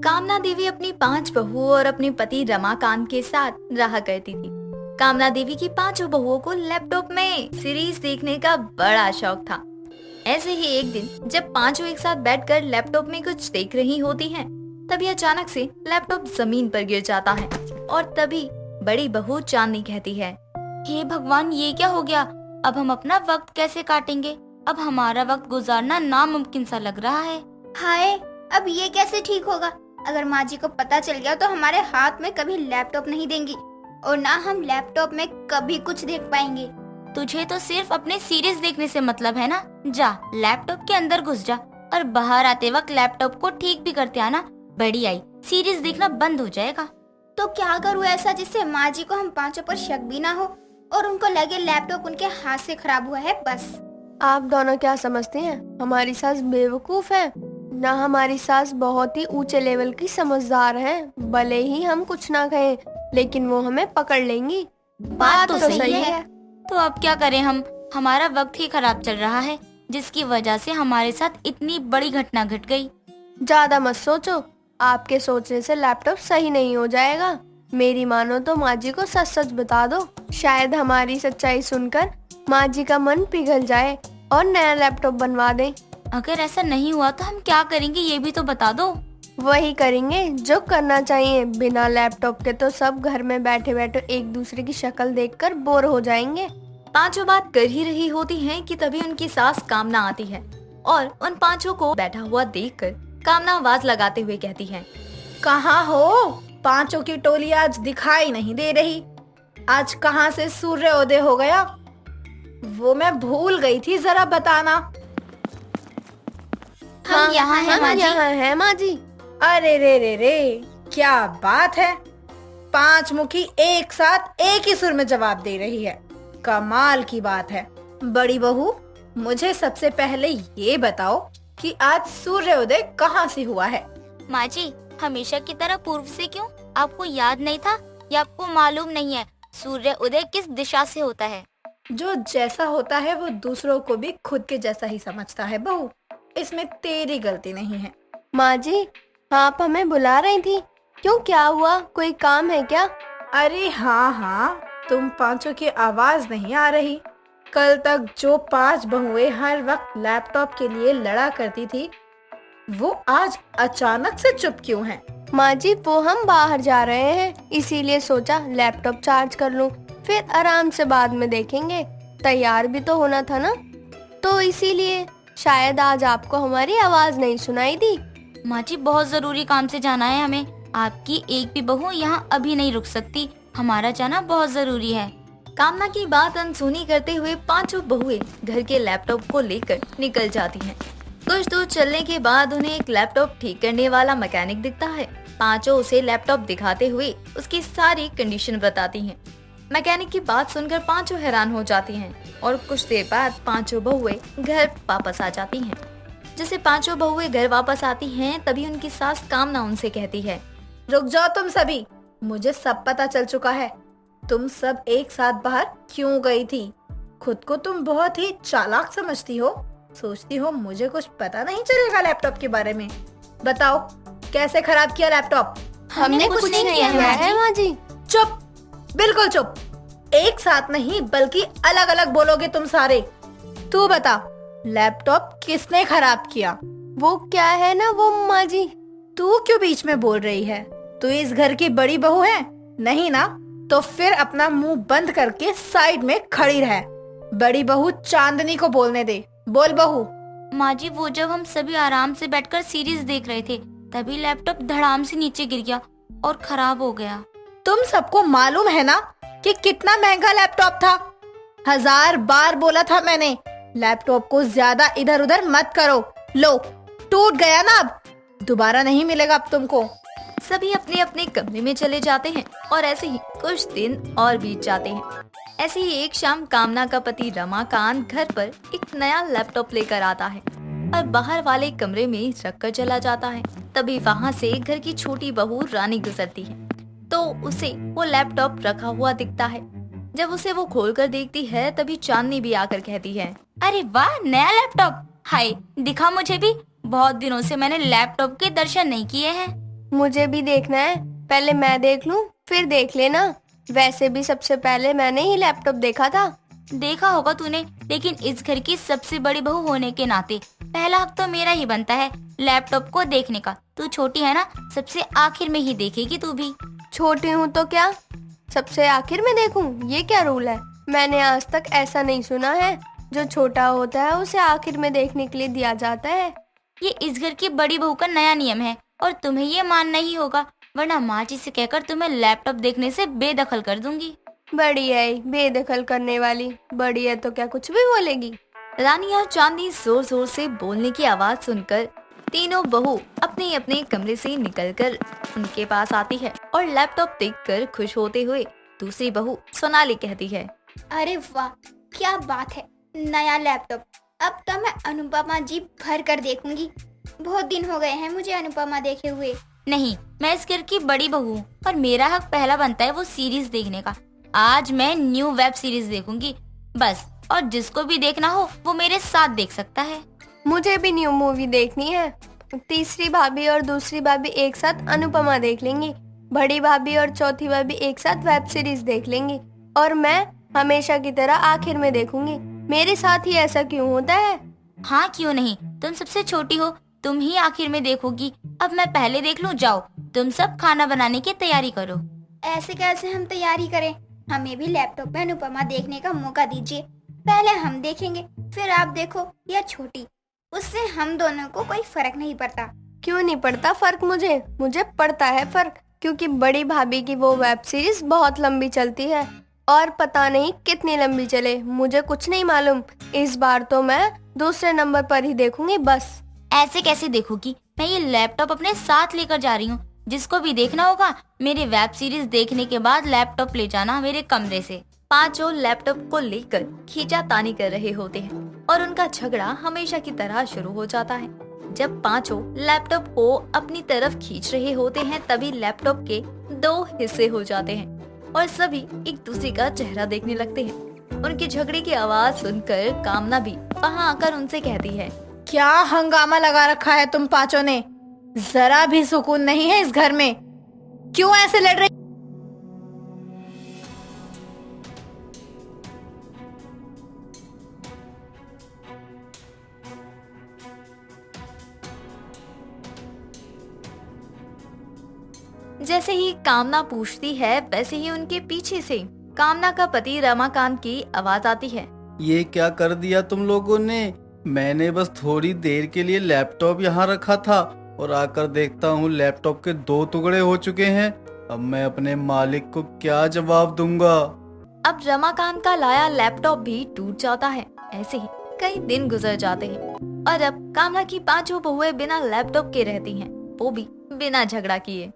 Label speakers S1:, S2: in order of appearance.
S1: कामना देवी अपनी 5 बहुओं और अपने पति रमाकांत के साथ रहा करती थी। कामना देवी की 5 बहुओं को लैपटॉप में सीरीज देखने का बड़ा शौक था। ऐसे ही एक दिन जब 5 एक साथ बैठकर लैपटॉप में कुछ देख रही होती हैं, तभी अचानक से लैपटॉप जमीन पर गिर जाता है और तभी बड़ी बहू चांदनी कहती है,
S2: हे भगवान, ये क्या हो गया? अब हम अपना वक्त कैसे काटेंगे? अब हमारा वक्त गुजारना नामुमकिन सा लग रहा है।
S3: हाय, अब ये कैसे ठीक होगा? अगर माँ जी को पता चल गया तो हमारे हाथ में कभी लैपटॉप नहीं देंगी और ना हम लैपटॉप में कभी कुछ देख पाएंगे।
S2: तुझे तो सिर्फ अपने सीरीज देखने से मतलब है ना? जा लैपटॉप के अंदर घुस जा और बाहर आते वक्त लैपटॉप को ठीक भी करते आना। बड़ी आई, सीरीज देखना बंद हो जाएगा।
S3: तो क्या करूँ ऐसा जिससे माँ जी को हम 5 पर शक भी ना हो और उनको लगे लैपटॉप उनके हाथ से खराब हुआ है बस।
S4: आप दोनों क्या समझती हैं? हमारी सास बेवकूफ है ना? हमारी सास बहुत ही ऊंचे लेवल की समझदार है। भले ही हम कुछ ना कहें लेकिन वो हमें पकड़ लेंगी।
S2: बात तो सही
S4: है।
S2: तो अब क्या करें हम? हमारा वक्त ही खराब चल रहा है जिसकी वजह से हमारे साथ इतनी बड़ी घटना घट गई।
S4: ज्यादा मत सोचो, आपके सोचने से लैपटॉप सही नहीं हो जाएगा। मेरी मानो तो माँ जी को सच सच बता दो, शायद हमारी सच्चाई सुनकर माँ जी का मन पिघल जाए और नया लैपटॉप बनवा दें।
S2: अगर ऐसा नहीं हुआ तो हम क्या करेंगे ये भी तो बता दो।
S4: वही करेंगे जो करना चाहिए। बिना लैपटॉप के तो सब घर में बैठे बैठे एक दूसरे की शक्ल देखकर बोर हो जाएंगे।
S1: 5 बात कर ही रही होती हैं कि तभी उनकी सास कामना आती है और उन 5 को बैठा हुआ देखकर कामना आवाज लगाते हुए कहती है,
S5: कहाँ हो? 5 की टोली आज दिखाई नहीं दे रही। आज कहाँ से सूर्योदय हो गया? वो मैं भूल गई थी, जरा बताना।
S2: हम यहाँ हैं माँ जी।
S4: यहाँ है माँ जी।
S5: अरे रे रे रे, क्या बात है! 5 मुखी एक साथ एक ही सुर में जवाब दे रही है। कमाल की बात है। बड़ी बहू, मुझे सबसे पहले ये बताओ कि आज सूर्योदय कहाँ से हुआ है?
S2: माँ जी, हमेशा की तरह पूर्व से क्यों? आपको याद नहीं था या आपको मालूम नहीं है सूर्य उदय किस दिशा से होता है?
S5: जो जैसा होता है वो दूसरों को भी खुद के जैसा ही समझता है बहू। इसमें तेरी गलती नहीं है।
S4: माँ जी, आप हमें बुला रही थी? क्यों, क्या हुआ? कोई काम है क्या?
S5: अरे हाँ, तुम 5 की आवाज नहीं आ रही? कल तक जो 5 बहुएं हर वक्त लैपटॉप के लिए लड़ा करती थी, वो आज अचानक से चुप क्यों हैं?
S4: माँ जी, वो हम बाहर जा रहे हैं, इसीलिए सोचा लैपटॉप चार्ज कर लूं, फिर आराम से बाद में देखेंगे। तैयार भी तो होना था ना, तो इसीलिए शायद आज आपको हमारी आवाज नहीं सुनाई दी।
S2: माँ जी, बहुत जरूरी काम से जाना है हमें। आपकी एक भी बहू यहाँ अभी नहीं रुक सकती। हमारा जाना बहुत जरूरी है।
S1: कामना की बात अनसुनी करते हुए 5 बहुएं घर के लैपटॉप को लेकर निकल जाती हैं। कुछ दूर चलने के बाद उन्हें एक लैपटॉप ठीक करने वाला मैकेनिक दिखता है। 5 उसे लैपटॉप दिखाते हुए उसकी सारी कंडीशन बताती हैं। मैकेनिक की बात सुनकर 5 हैरान हो जाती हैं और कुछ देर बाद 5 बहुएं घर वापस आ जाती हैं। जैसे 5 बहुएं घर वापस आती हैं, तभी उनकी सास कामना उनसे कहती है,
S5: रुक जाओ तुम सभी, मुझे सब पता चल चुका है। तुम सब एक साथ बाहर क्यों गई थी? खुद को तुम बहुत ही चालाक समझती हो। सोचती हो मुझे कुछ पता नहीं चलेगा लैपटॉप के बारे में। बताओ, कैसे खराब किया लैपटॉप?
S4: हमने कुछ नहीं किया है माँ जी।
S5: चुप, बिल्कुल चुप। एक साथ नहीं बल्कि अलग अलग बोलोगे तुम सारे। तू बता, लैपटॉप किसने खराब किया?
S4: वो क्या है ना वो माँ जी।
S5: तू क्यों बीच में बोल रही है? तू इस घर की बड़ी बहू है? नहीं ना? तो फिर अपना मुंह बंद करके साइड में खड़ी रह। बड़ी बहू चांदनी को बोलने दे। बोल बहू।
S2: माँ जी, वो जब हम सभी आराम से बैठकर सीरीज देख रहे थे, तभी लैपटॉप धड़ाम से नीचे गिर गया और खराब हो गया।
S5: तुम सबको मालूम है ना कि कितना महंगा लैपटॉप था? 1000 बार बोला था मैंने, लैपटॉप को ज्यादा इधर उधर मत करो। लो, टूट गया ना, अब दोबारा नहीं मिलेगा अब तुमको।
S1: सभी अपने अपने कमरे में चले जाते हैं और ऐसे ही कुछ दिन और बीत जाते हैं। ऐसे ही एक शाम कामना का पति रमाकांत घर पर एक नया लैपटॉप लेकर आता है और बाहर वाले कमरे में रखकर चला जाता है। तभी वहाँ से घर की छोटी बहू रानी गुजरती है, तो उसे वो लैपटॉप रखा हुआ दिखता है। जब उसे वो खोलकर देखती है, तभी चांदनी भी आकर कहती है,
S2: अरे वाह, नया लैपटॉप! हाय, दिखा मुझे भी। बहुत दिनों से मैंने लैपटॉप के दर्शन नहीं किए हैं।
S4: मुझे भी देखना है, पहले मैं देख लूं फिर देख लेना। वैसे भी सबसे पहले मैंने ही लैपटॉप देखा था।
S2: देखा होगा तूने, लेकिन इस घर की सबसे बड़ी बहू होने के नाते पहला हक तो मेरा ही बनता है लैपटॉप को देखने का। तू छोटी है ना, सबसे आखिर में ही देखेगी तू भी।
S4: छोटी हूँ तो क्या, सबसे आखिर में देखूं? ये क्या रूल है? मैंने आज तक ऐसा नहीं सुना है। जो छोटा होता है उसे आखिर में देखने के लिए दिया जाता है।
S2: ये इस घर की बड़ी बहू का नया नियम है और तुम्हें ये मानना ही होगा, वरना माँ जी से कहकर तुम्हें लैपटॉप देखने से बेदखल कर दूंगी।
S4: बड़ी है बेदखल करने वाली, बड़ी है तो क्या कुछ भी बोलेगी।
S1: रानी और चांदनी जोर जोर से बोलने की आवाज सुनकर तीनों बहू अपने अपने कमरे से निकलकर उनके पास आती है और लैपटॉप देखकर खुश होते हुए दूसरी बहू सोनाली कहती है,
S3: अरे वाह, क्या बात है, नया लैपटॉप। अब तो मैं अनुपमा जी भर कर देखूंगी। बहुत दिन हो गए हैं मुझे अनुपमा देखे हुए।
S2: नहीं, मैं इस घर की बड़ी बहू हूँ और मेरा हक पहला बनता है वो सीरीज देखने का। आज मैं न्यू वेब सीरीज देखूंगी बस, और जिसको भी देखना हो वो मेरे साथ देख सकता है।
S4: मुझे भी न्यू मूवी देखनी है। तीसरी भाभी और दूसरी भाभी एक साथ अनुपमा देख लेंगी, बड़ी भाभी और चौथी भाभी एक साथ वेब सीरीज देख लेंगी और मैं हमेशा की तरह आखिर में देखूंगी। मेरे साथ ही ऐसा क्यों होता है?
S2: हाँ क्यों नहीं, तुम सबसे छोटी हो, तुम ही आखिर में देखोगी। अब मैं पहले देख लूं, जाओ तुम सब खाना बनाने की तैयारी करो।
S3: ऐसे कैसे हम तैयारी करें? हमें भी लैपटॉप में अनुपमा देखने का मौका दीजिए। पहले हम देखेंगे, फिर आप देखो या छोटी, उससे हम दोनों को कोई फर्क नहीं पड़ता।
S4: क्यों नहीं पड़ता फर्क? मुझे पड़ता है फर्क, क्योंकि बड़ी भाभी की वो वेब सीरीज बहुत लंबी चलती है और पता नहीं कितनी लंबी चले, मुझे कुछ नहीं मालूम। इस बार तो मैं दूसरे नंबर पर ही देखूंगी बस।
S2: ऐसे कैसे देखोगी? मैं ये लैपटॉप अपने साथ लेकर जा रही हूँ। जिसको भी देखना होगा मेरे वेब सीरीज देखने के बाद लैपटॉप ले जाना मेरे कमरे से।
S1: पांचों लैपटॉप को लेकर खींचातानी कर रहे होते हैं और उनका झगड़ा हमेशा की तरह शुरू हो जाता है। जब पांचों लैपटॉप को अपनी तरफ खींच रहे होते हैं तभी लैपटॉप के दो हिस्से हो जाते हैं और सभी एक दूसरे का चेहरा देखने लगते हैं। उनके झगड़े की आवाज सुनकर कामना भी वहां आकर उनसे कहती है,
S5: क्या हंगामा लगा रखा है तुम पांचों ने? जरा भी सुकून नहीं है इस घर में, क्यों ऐसे लड़ रही?
S1: जैसे ही कामना पूछती है वैसे ही उनके पीछे से कामना का पति रमाकांत की आवाज आती है।
S6: ये क्या कर दिया तुम लोगों ने? मैंने बस थोड़ी देर के लिए लैपटॉप यहाँ रखा था और आकर देखता हूँ लैपटॉप के 2 टुकड़े हो चुके हैं। अब मैं अपने मालिक को क्या जवाब दूंगा?
S1: अब रमाकांत का लाया लैपटॉप भी टूट जाता है। ऐसे ही कई दिन गुजर जाते हैं और अब कामना की पांचों बहुएं बिना लैपटॉप के रहती हैं, वो भी बिना झगड़ा किए।